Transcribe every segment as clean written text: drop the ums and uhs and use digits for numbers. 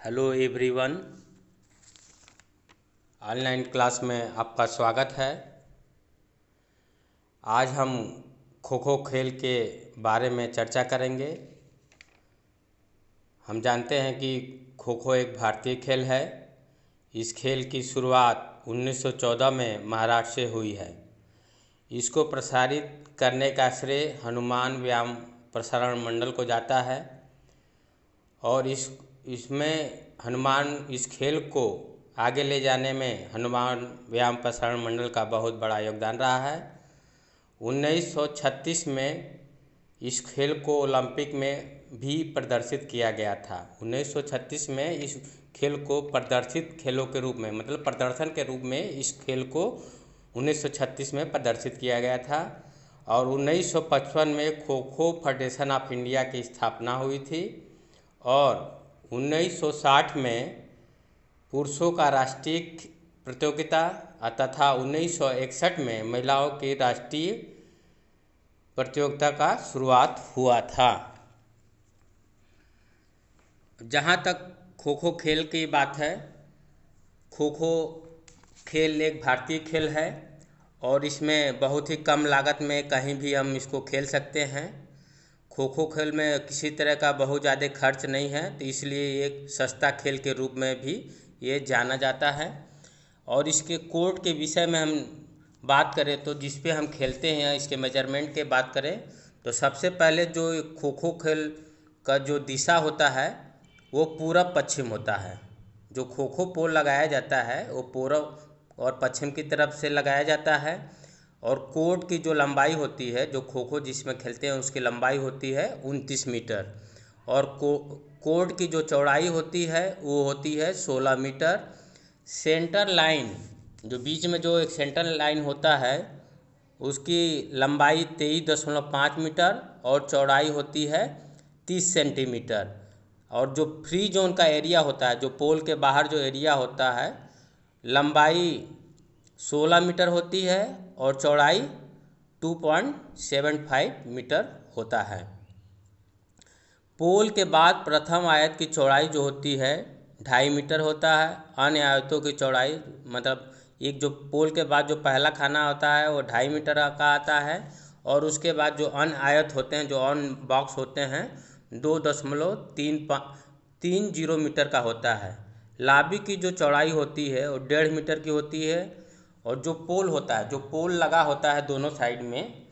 Hello everyone. Online class में आपका स्वागत है। आज हम खो खो खेल के बारे में चर्चा करेंगे। हम जानते हैं कि खो खो एक भारतीय खेल है। इस खेल की शुरुआत 1914 में महाराष्ट्र से हुई है। इसको प्रसारित करने का श्रेय हनुमान व्यायाम प्रसारण मंडल को जाता है और इसमें हनुमान इस खेल को आगे ले जाने में हनुमान व्यायाम प्रसारण मंडल का बहुत बड़ा योगदान रहा है। 1936 में इस खेल को ओलंपिक में भी प्रदर्शित किया गया था। 1936 में इस खेल को प्रदर्शित खेलों के रूप में मतलब प्रदर्शन के रूप में इस खेल को 1936 में प्रदर्शित किया गया था और 1955 में kho kho federation of India की स्थापना हुई थी और 1960 में पुरुषों का राष्ट्रीय प्रतियोगिता तथा 1961 में महिलाओं की राष्ट्रीय प्रतियोगिता का शुरुआत हुआ था। जहाँ तक खो खो खेल की बात है, खो खो खेल एक भारतीय खेल है और इसमें बहुत ही कम लागत में कहीं भी हम इसको खेल सकते हैं। खो खो खेल में किसी तरह का बहुत ज़्यादा खर्च नहीं है, तो इसलिए एक सस्ता खेल के रूप में भी ये जाना जाता है। और इसके कोर्ट के विषय में हम बात करें तो जिस पे हम खेलते हैं, इसके मेजरमेंट के बात करें तो सबसे पहले जो खो खो खेल का जो दिशा होता है वो पूरब पश्चिम होता है। जो खो खो पोल लगाया जाता है वो पूरब और पश्चिम की तरफ से लगाया जाता है और कोर्ट की जो लंबाई होती है, जो खो खो जिसमें खेलते हैं उसकी लंबाई होती है 29 मीटर और कोर्ट की जो चौड़ाई होती है वो होती है 16 मीटर। सेंटर लाइन, जो बीच में जो एक सेंटर लाइन होता है उसकी लंबाई 23.5 मीटर और चौड़ाई होती है 30 सेंटीमीटर। और जो फ्री जोन का एरिया होता है, जो पोल के बाहर जो एरिया होता है, लंबाई 16 मीटर होती है और चौड़ाई 2.75 मीटर होता है। पोल के बाद प्रथम आयत की चौड़ाई जो होती है 2.5 मीटर होता है। अन्य आयतों की चौड़ाई मतलब एक जो पोल के बाद जो पहला खाना होता है वो 2.5 मीटर का आता है और उसके बाद जो अन्य आयत होते हैं, जो अन्य बॉक्स होते हैं 2.30 मीटर का होता है। लाबी की जो चौड़ाई होती है वो 1.5 मीटर की होती है और जो पोल होता है, जो पोल लगा होता है दोनों साइड में,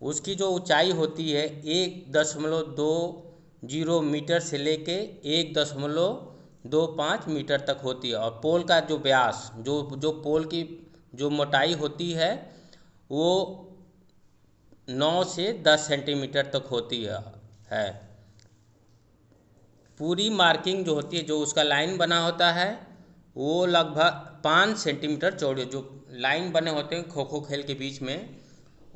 उसकी जो ऊंचाई होती है 1.20 मीटर से लेके 1.25 मीटर तक होती है। और पोल का जो व्यास, जो पोल की जो मोटाई होती है वो 9 से 10 सेंटीमीटर तक होती है। पूरी मार्किंग जो होती है, जो उसका लाइन बना होता है वो लगभग 5 सेंटीमीटर चौड़े, जो लाइन बने होते हैं खो खो खेल के बीच में,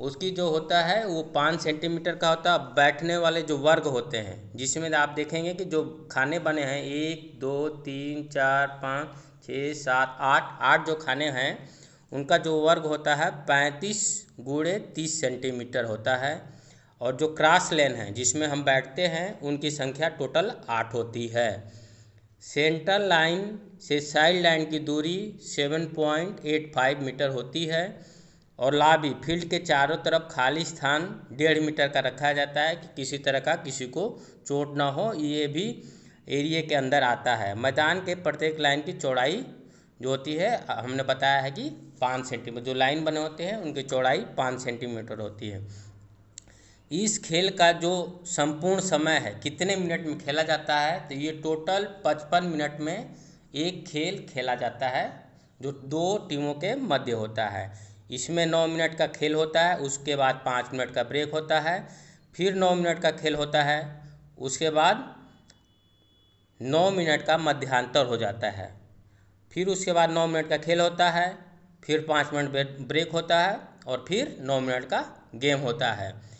उसकी जो होता है वो 5 सेंटीमीटर का होता है। बैठने वाले जो वर्ग होते हैं जिसमें आप देखेंगे कि जो खाने बने हैं 1 2 3 4 5 6 7 8 जो खाने हैं उनका जो वर्ग होता है 35 गुणे 30 सेंटीमीटर होता है। और जो क्रॉस लेन है जिसमें हम बैठते हैं उनकी संख्या टोटल 8 होती है। सेंटर लाइन से साइड लाइन की दूरी 7.85 मीटर होती है और लाबी फील्ड के चारों तरफ खाली स्थान 1.5 मीटर का रखा जाता है कि किसी तरह का किसी को चोट ना हो, ये भी एरिया के अंदर आता है। मैदान के प्रत्येक लाइन की चौड़ाई जो होती है हमने बताया है कि 5 सेंटीमीटर, जो लाइन बने होते हैं उनकी चौड़ाई 5 सेंटीमीटर होती है। इस खेल का जो संपूर्ण समय है कितने मिनट में खेला जाता है, तो ये टोटल 55 मिनट में एक खेल खेला जाता है जो दो टीमों के मध्य होता है। इसमें 9 मिनट का खेल होता है, उसके बाद 5 मिनट का ब्रेक होता है, फिर 9 मिनट का खेल होता है, उसके बाद 9 मिनट का मध्यांतर हो जाता है, फिर उसके बाद 9 मिनट का खेल होता है, फिर 5 मिनट ब्रेक होता है और फिर 9 मिनट का गेम होता है।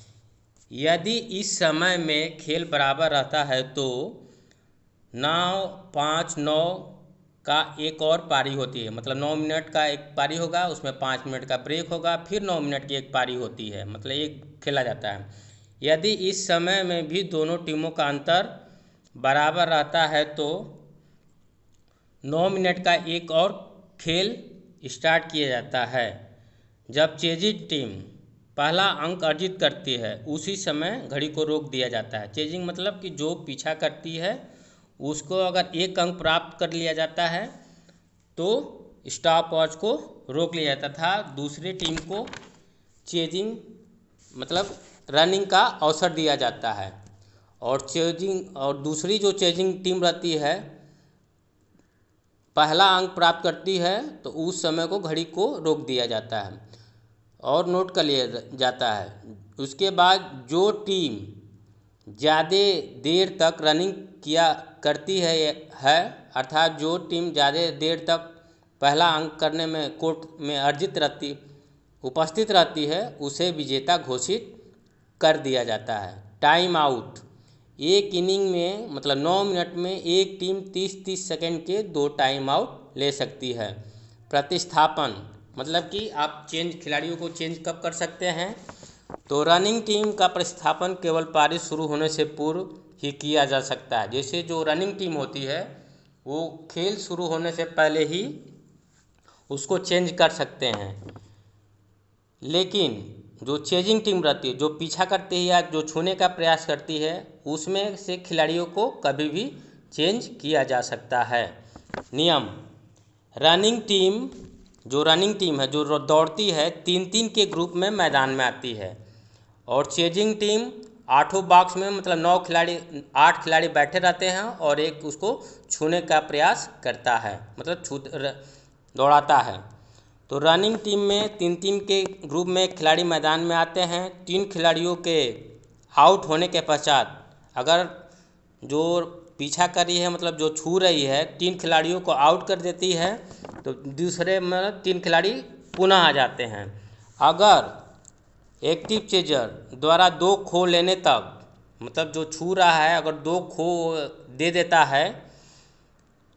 यदि इस समय में खेल बराबर रहता है तो 9-5-9 का एक और पारी होती है, मतलब 9 मिनट का एक पारी होगा, उसमें 5 मिनट का ब्रेक होगा, फिर 9 मिनट की एक पारी होती है, मतलब एक खेला जाता है। यदि इस समय में भी दोनों टीमों का अंतर बराबर रहता है तो 9 मिनट का एक और खेल स्टार्ट किया जाता है। जब चेजिंग टीम पहला अंक अर्जित करती है उसी समय घड़ी को रोक दिया जाता है। चेजिंग मतलब कि जो पीछा करती है उसको अगर एक अंक प्राप्त कर लिया जाता है तो स्टॉप वॉच को रोक लिया जाता था, दूसरी टीम को चेजिंग मतलब रनिंग का अवसर दिया जाता है। और दूसरी जो चेजिंग टीम रहती है पहला अंक प्राप्त करती है तो उस समय को घड़ी को रोक दिया जाता है और नोट कर लिया जाता है। उसके बाद जो टीम ज़्यादा देर तक रनिंग किया करती है अर्थात जो टीम ज़्यादा देर तक पहला अंक करने में कोर्ट में उपस्थित रहती है उसे विजेता घोषित कर दिया जाता है। टाइम आउट, एक इनिंग में मतलब 9 मिनट में एक टीम 30-30 सेकंड के 2 टाइम आउट ले सकती है। प्रतिस्थापन मतलब कि आप खिलाड़ियों को चेंज कब कर सकते हैं, तो रनिंग टीम का प्रतिस्थापन केवल पारी शुरू होने से पूर्व ही किया जा सकता है। जैसे जो रनिंग टीम होती है वो खेल शुरू होने से पहले ही उसको चेंज कर सकते हैं, लेकिन जो चेजिंग टीम रहती है जो पीछा करती है या जो छूने का प्रयास करती है उसमें से खिलाड़ियों को कभी भी चेंज किया जा सकता है। नियम, रनिंग टीम है जो दौड़ती है 3-3 के ग्रुप में मैदान में आती है और चेजिंग टीम 8 बॉक्स में मतलब 8 खिलाड़ी बैठे रहते हैं और एक उसको छूने का प्रयास करता है मतलब दौड़ाता है। तो रनिंग टीम में 3-3 के ग्रुप में खिलाड़ी मैदान में आते हैं। 3 खिलाड़ियों के आउट होने के पश्चात अगर जो पीछा कर रही है मतलब जो छू रही है 3 खिलाड़ियों को आउट कर देती है तो दूसरे में 3 खिलाड़ी पुनः आ जाते हैं। अगर एक्टिव चेजर द्वारा 2 खो लेने तक मतलब जो छू रहा है अगर 2 खो दे देता है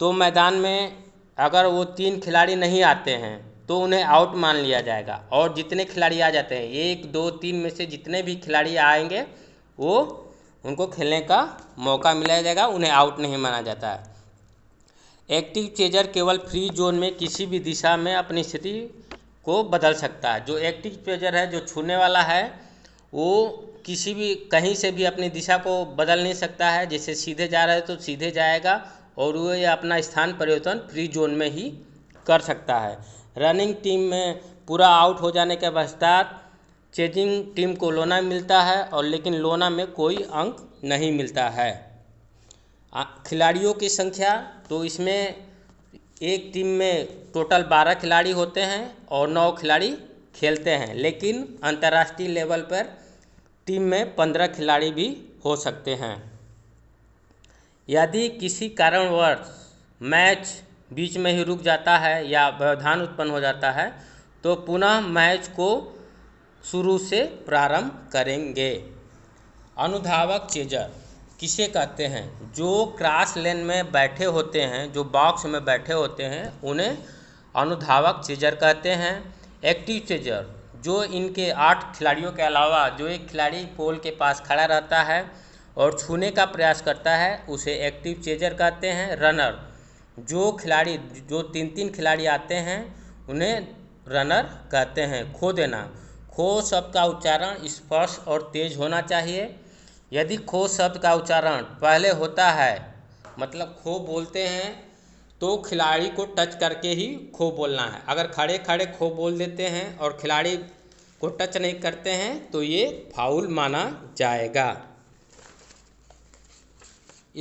तो मैदान में अगर वो 3 खिलाड़ी नहीं आते हैं तो उन्हें आउट मान लिया जाएगा और जितने खिलाड़ी आ जाते हैं 1, 2, 3 में से जितने भी खिलाड़ी आएंगे वो उनको खेलने का मौका मिला जाएगा, उन्हें आउट नहीं माना जाता है। एक्टिव चेजर केवल फ्री जोन में किसी भी दिशा में अपनी स्थिति को बदल सकता है। जो एक्टिव चेजर है जो छूने वाला है वो कहीं से भी अपनी दिशा को बदल नहीं सकता है। जैसे सीधे जा रहा है तो सीधे जाएगा और वो अपना स्थान परिवर्तन फ्री जोन में ही कर सकता है। रनिंग टीम में पूरा आउट हो जाने के पश्चात चेजिंग टीम को लोना मिलता है और लेकिन लोना में कोई अंक नहीं मिलता है। खिलाड़ियों की संख्या, तो इसमें एक टीम में टोटल 12 खिलाड़ी होते हैं और 9 खिलाड़ी खेलते हैं, लेकिन अंतर्राष्ट्रीय लेवल पर टीम में 15 खिलाड़ी भी हो सकते हैं। यदि किसी कारणवश मैच बीच में ही रुक जाता है या व्यवधान उत्पन्न हो जाता है तो पुनः मैच को शुरू से प्रारंभ करेंगे। अनुधावक चेजर किसे कहते हैं? जो क्रॉस लेन में बैठे होते हैं, जो बॉक्स में बैठे होते हैं उन्हें अनुधावक चेजर कहते हैं। एक्टिव चेजर जो इनके 8 खिलाड़ियों के अलावा जो एक खिलाड़ी पोल के पास खड़ा रहता है और छूने का प्रयास करता है उसे एक्टिव चेजर कहते हैं। रनर जो 3-3 खिलाड़ी आते हैं उन्हें रनर कहते हैं। खो देना, खो शब्द का उच्चारण स्पष्ट और तेज होना चाहिए। यदि खो शब्द का उच्चारण पहले होता है मतलब खो बोलते हैं तो खिलाड़ी को टच करके ही खो बोलना है। अगर खड़े खड़े खो बोल देते हैं और खिलाड़ी को टच नहीं करते हैं तो ये फाउल माना जाएगा।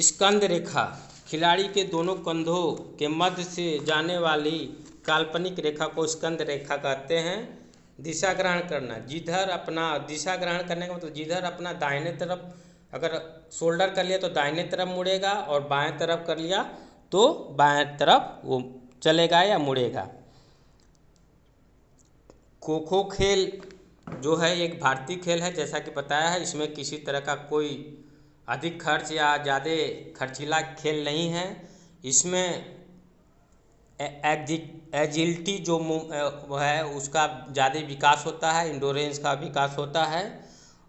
स्कंद रेखा, खिलाड़ी के दोनों कंधों के मध्य से जाने वाली काल्पनिक रेखा को स्कंद रेखा कहते हैं। दिशा ग्रहण करना, दिशा ग्रहण करने का मतलब जिधर अपना दाहिने तरफ अगर शोल्डर कर लिया तो दाहिने तरफ मुड़ेगा और बाएं तरफ कर लिया तो बाएं तरफ वो चलेगा या मुड़ेगा। खो खो खेल जो है एक भारतीय खेल है जैसा कि बताया है। इसमें किसी तरह का कोई अधिक खर्च या ज़्यादा खर्चीला खेल नहीं है। इसमें एजिलिटी जो है उसका ज़्यादा विकास होता है, इंडोरेंस का विकास होता है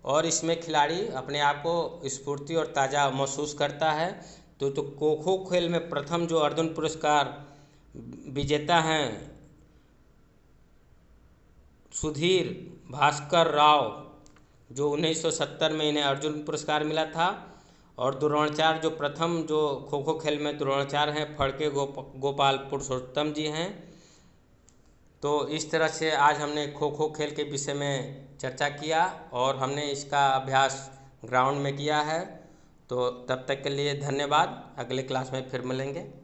और इसमें खिलाड़ी अपने आप को स्फूर्ति और ताज़ा महसूस करता है। तो खो खो खेल में प्रथम जो अर्जुन पुरस्कार विजेता हैं सुधीर भास्कर राव, जो 1970 में इन्हें अर्जुन पुरस्कार मिला था। और द्रोणाचार्य जो प्रथम जो खो खो खेल में द्रोणाचार्य हैं फड़के गोपाल पुरुषोत्तम जी हैं। तो इस तरह से आज हमने खो खो खेल के विषय में चर्चा किया और हमने इसका अभ्यास ग्राउंड में किया है। तो तब तक के लिए धन्यवाद। अगले क्लास में फिर मिलेंगे।